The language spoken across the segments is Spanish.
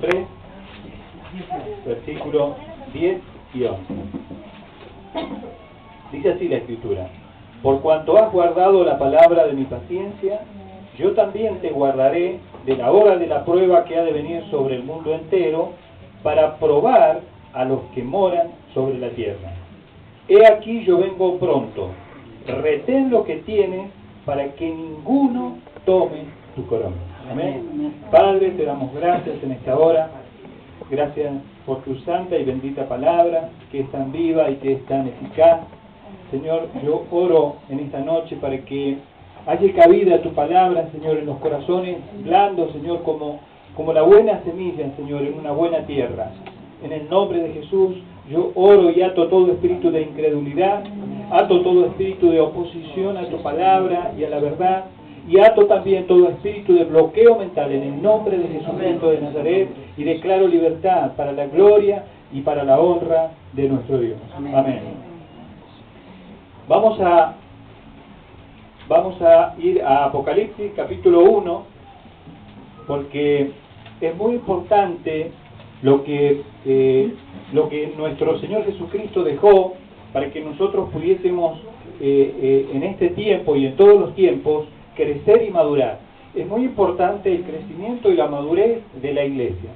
3, versículos 10 y 11. Dice así la Escritura: por cuanto has guardado la palabra de mi paciencia, yo también te guardaré de la hora de la prueba que ha de venir sobre el mundo entero, para probar a los que moran sobre la tierra. He aquí yo vengo pronto, retén lo que tienes, para que ninguno tome tu corona. Amén. Padre, te damos gracias en esta hora. Gracias por tu santa y bendita palabra, que es tan viva y que es tan eficaz. Señor, yo oro en esta noche para que haya cabida tu palabra, Señor, en los corazones blandos, Señor, como la buena semilla, Señor, en una buena tierra. En el nombre de Jesús, yo oro y ato todo espíritu de incredulidad, ato todo espíritu de oposición a tu palabra y a la verdad, y ato también todo espíritu de bloqueo mental en el nombre de Jesucristo de Nazaret, y declaro libertad para la gloria y para la honra de nuestro Dios. Amén. Vamos a ir a Apocalipsis capítulo 1, porque es muy importante lo que nuestro Señor Jesucristo dejó para que nosotros pudiésemos en este tiempo y en todos los tiempos crecer y madurar. Es muy importante el crecimiento y la madurez de la iglesia.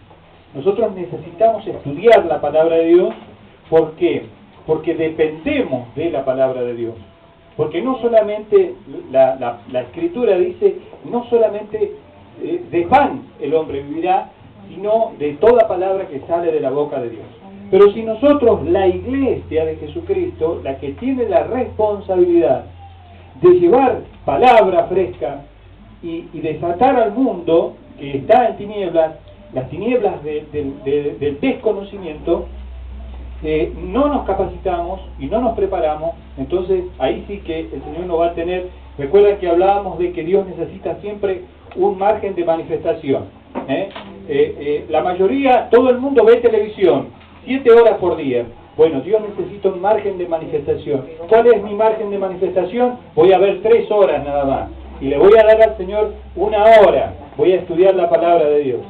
Nosotros necesitamos estudiar la palabra de Dios. ¿Por qué? Porque dependemos de la palabra de Dios. Porque no solamente la Escritura dice, no solamente de pan el hombre vivirá, sino de toda palabra que sale de la boca de Dios. Pero si nosotros, la iglesia de Jesucristo, la que tiene la responsabilidad de llevar palabra fresca y desatar al mundo que está en tinieblas, las tinieblas del desconocimiento, no nos capacitamos y no nos preparamos, entonces ahí sí que el Señor no va a tener. Recuerda que hablábamos de que Dios necesita siempre un margen de manifestación. La mayoría, todo el mundo ve televisión 7 horas por día. Bueno, Dios necesita un margen de manifestación. ¿Cuál es mi margen de manifestación? Voy a ver 3 horas nada más, y le voy a dar al Señor 1 hora. Voy a estudiar la palabra de Dios,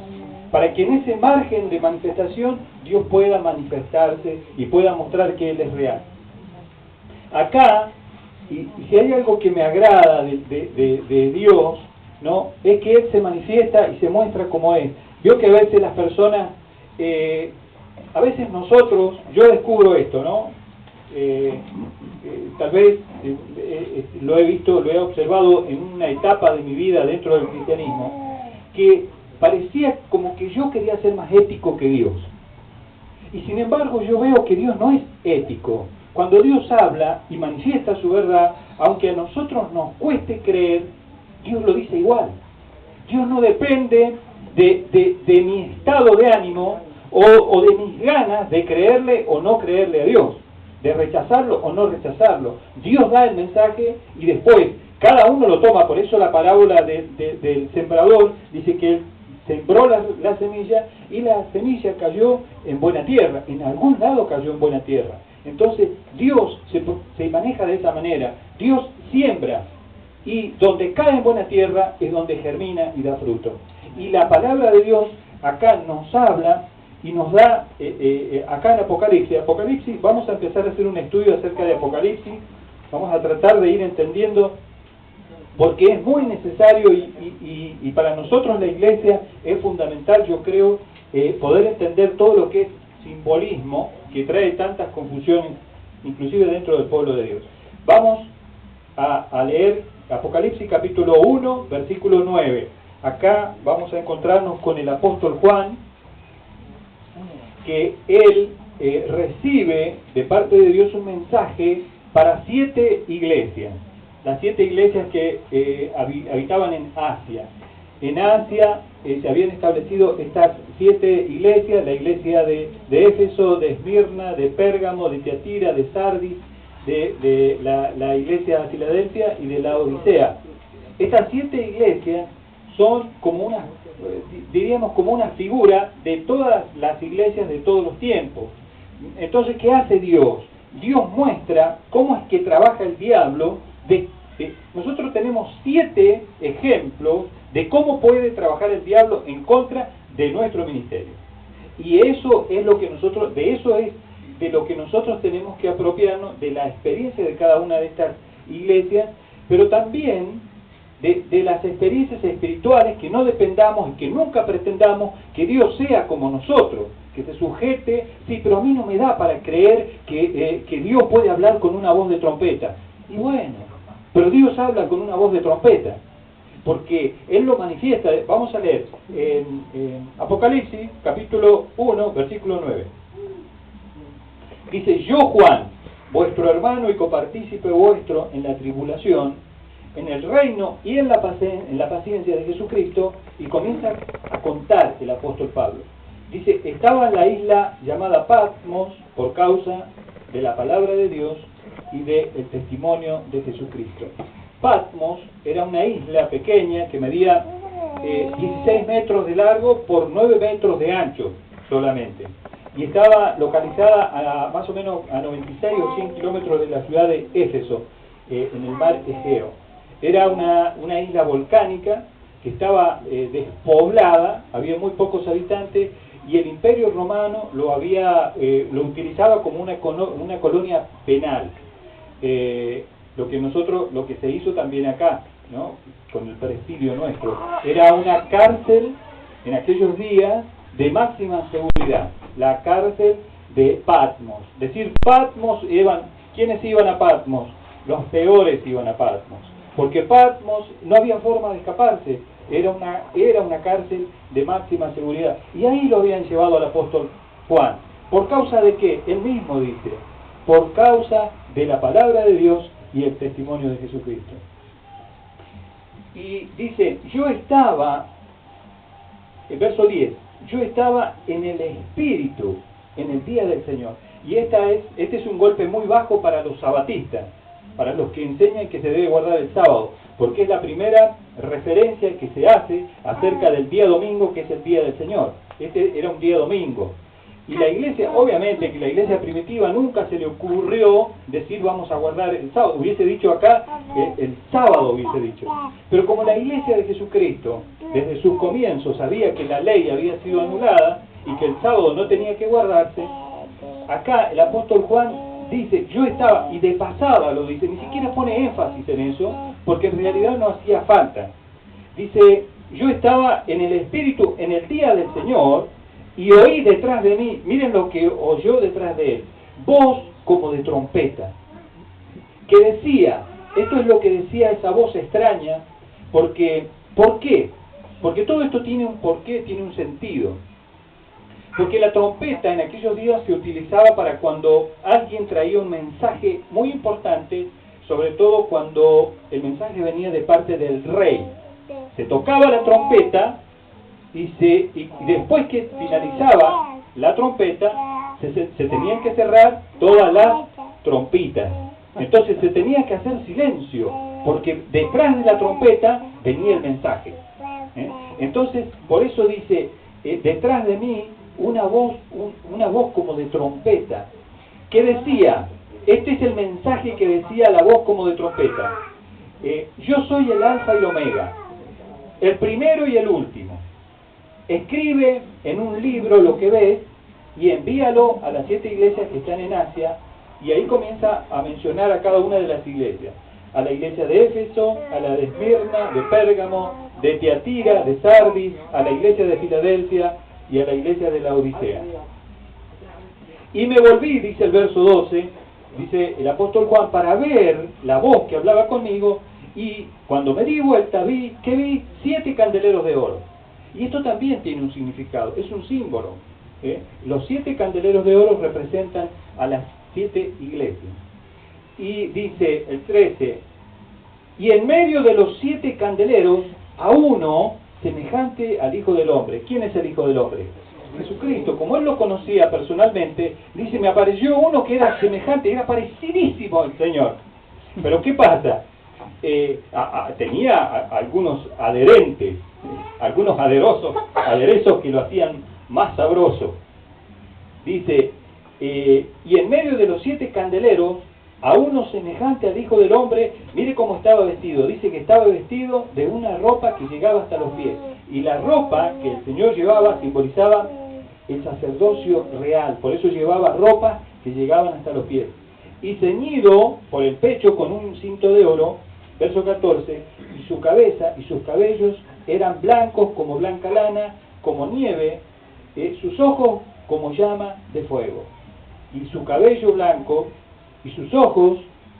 para que en ese margen de manifestación Dios pueda manifestarse y pueda mostrar que Él es real. Acá, y si hay algo que me agrada de Dios, ¿no?, es que Él se manifiesta y se muestra como es. Vio que a veces las personas, a veces nosotros, yo descubro esto, ¿no? Tal vez lo he visto, lo he observado en una etapa de mi vida dentro del cristianismo, que parecía como que yo quería ser más ético que Dios. Y sin embargo yo veo que Dios no es ético. Cuando Dios habla y manifiesta su verdad, aunque a nosotros nos cueste creer, Dios lo dice igual. Dios no depende de mi estado de ánimo o de mis ganas de creerle o no creerle a Dios, de rechazarlo o no rechazarlo. Dios da el mensaje y después cada uno lo toma. Por eso la parábola del sembrador dice que él sembró la semilla, y la semilla cayó en buena tierra. En algún lado cayó en buena tierra. Entonces Dios se maneja de esa manera. Dios siembra, y donde cae en buena tierra es donde germina y da fruto. Y la palabra de Dios acá nos habla y nos da, acá en Apocalipsis, vamos a empezar a hacer un estudio acerca de Apocalipsis. Vamos a tratar de ir entendiendo, porque es muy necesario y para nosotros la iglesia es fundamental, yo creo, poder entender todo lo que es simbolismo, que trae tantas confusiones, inclusive dentro del pueblo de Dios. Vamos a leer Apocalipsis capítulo 1, versículo 9. Acá vamos a encontrarnos con el apóstol Juan, que él recibe de parte de Dios un mensaje para 7 iglesias. Las 7 iglesias que habitaban en Asia. En Asia se habían establecido estas 7 iglesias: la iglesia de Éfeso, de Esmirna, de Pérgamo, de Tiatira, de Sardis, de la iglesia de Filadelfia y de la Odisea. Estas 7 iglesias son como diríamos como una figura de todas las iglesias de todos los tiempos. Entonces, ¿qué hace Dios? Dios muestra cómo es que trabaja el diablo. Nosotros tenemos 7 ejemplos de cómo puede trabajar el diablo en contra de nuestro ministerio. Y eso es lo que nosotros, de eso es de lo que nosotros tenemos que apropiarnos, de la experiencia de cada una de estas iglesias, pero también de las experiencias espirituales, que no dependamos y que nunca pretendamos que Dios sea como nosotros, que se sujete. Sí, pero a mí no me da para creer que Dios puede hablar con una voz de trompeta. Y bueno, pero Dios habla con una voz de trompeta, porque Él lo manifiesta. Vamos a leer en Apocalipsis, capítulo 1, versículo 9. Dice: yo, Juan, vuestro hermano y copartícipe vuestro en la tribulación, en el reino y en la paciencia de Jesucristo. Y comienza a contar el apóstol Pablo. Dice: estaba en la isla llamada Patmos por causa de la palabra de Dios y del testimonio de Jesucristo. Patmos era una isla pequeña que medía 16 metros de largo por 9 metros de ancho solamente. Y estaba localizada más o menos a 96 o 100 kilómetros de la ciudad de Éfeso, en el mar Egeo. Era una isla volcánica que estaba despoblada, había muy pocos habitantes, y el Imperio Romano lo utilizaba como una colonia penal. Lo que se hizo también acá, ¿no?, con el presidio nuestro, era una cárcel en aquellos días de máxima seguridad, la cárcel de Patmos. Decir Patmos, ¿quiénes iban a Patmos? Los peores iban a Patmos, porque Patmos no había forma de escaparse, era una cárcel de máxima seguridad, y ahí lo habían llevado al apóstol Juan. ¿Por causa de qué? Él mismo dice: por causa de la palabra de Dios y el testimonio de Jesucristo. Y dice: yo estaba, el verso 10, yo estaba en el Espíritu en el día del Señor. Y este es un golpe muy bajo para los sabatistas, para los que enseñan que se debe guardar el sábado, porque es la primera referencia que se hace acerca del día domingo, que es el día del Señor. Este era un día domingo. Y la iglesia, obviamente que la iglesia primitiva nunca se le ocurrió decir vamos a guardar el sábado. Hubiese dicho acá, el sábado hubiese dicho. Pero como la iglesia de Jesucristo, desde sus comienzos, sabía que la ley había sido anulada y que el sábado no tenía que guardarse, acá el apóstol Juan dice: yo estaba, y de pasada lo dice, ni siquiera pone énfasis en eso, porque en realidad no hacía falta. Dice: yo estaba en el Espíritu en el día del Señor, y oí detrás de mí, miren lo que oyó detrás de él, voz como de trompeta, que decía, esto es lo que decía esa voz extraña, porque, ¿por qué? Porque todo esto tiene un porqué, tiene un sentido. Porque la trompeta en aquellos días se utilizaba para cuando alguien traía un mensaje muy importante, sobre todo cuando el mensaje venía de parte del rey. Se tocaba la trompeta, y después que finalizaba la trompeta, se tenían que cerrar todas las trompitas. Entonces se tenía que hacer silencio, porque detrás de la trompeta venía el mensaje. Entonces, por eso dice, detrás de mí, una voz como de trompeta, que decía, este es el mensaje que decía la voz como de trompeta: yo soy el alfa y el omega, el primero y el último. Escribe en un libro lo que ves y envíalo a las 7 iglesias que están en Asia. Y ahí comienza a mencionar a cada una de las iglesias: a la iglesia de Éfeso, a la de Esmirna, de Pérgamo, de Tiatira, de Sardis, a la iglesia de Filadelfia y a la iglesia de la Odisea. Y me volví, dice el verso 12, dice el apóstol Juan, para ver la voz que hablaba conmigo, y cuando me di vuelta vi 7 candeleros de oro. Y esto también tiene un significado, es un símbolo. Los 7 candeleros de oro representan a las 7 iglesias. Y dice el 13, y en medio de los 7 candeleros, a uno semejante al Hijo del Hombre. ¿Quién es el Hijo del Hombre? Jesucristo. Como él lo conocía personalmente, dice, me apareció uno que era semejante, era parecidísimo al Señor. Pero ¿qué pasa? Tenía algunos adherentes, algunos aderezos que lo hacían más sabroso. Dice, y en medio de los 7 candeleros, a uno semejante al Hijo del Hombre. Mire cómo estaba vestido. Dice que estaba vestido de una ropa que llegaba hasta los pies. Y la ropa que el Señor llevaba simbolizaba el sacerdocio real, por eso llevaba ropas que llegaban hasta los pies, y ceñido por el pecho con un cinto de oro, verso 14, y su cabeza y sus cabellos eran blancos como blanca lana, como nieve, sus ojos como llama de fuego, y su cabello blanco y sus ojos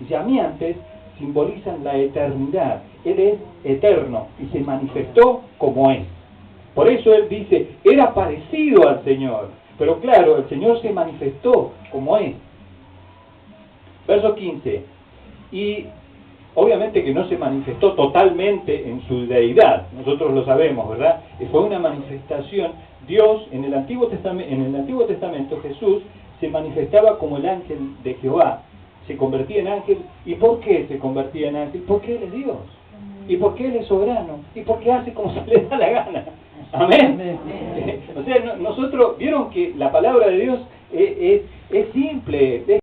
llameantes simbolizan la eternidad. Él es eterno y se manifestó como es. Por eso él dice, era parecido al Señor, pero claro, el Señor se manifestó como es. Verso 15, y obviamente que no se manifestó totalmente en su deidad, nosotros lo sabemos, ¿verdad? Fue una manifestación. Dios, en el Antiguo Testamento, Jesús se manifestaba como el ángel de Jehová, se convertía en ángel. ¿Y por qué se convertía en ángel? Porque Él es Dios, y porque Él es soberano, y porque hace como se le da la gana. Amén. O sea, nosotros, vieron que la palabra de Dios es simple,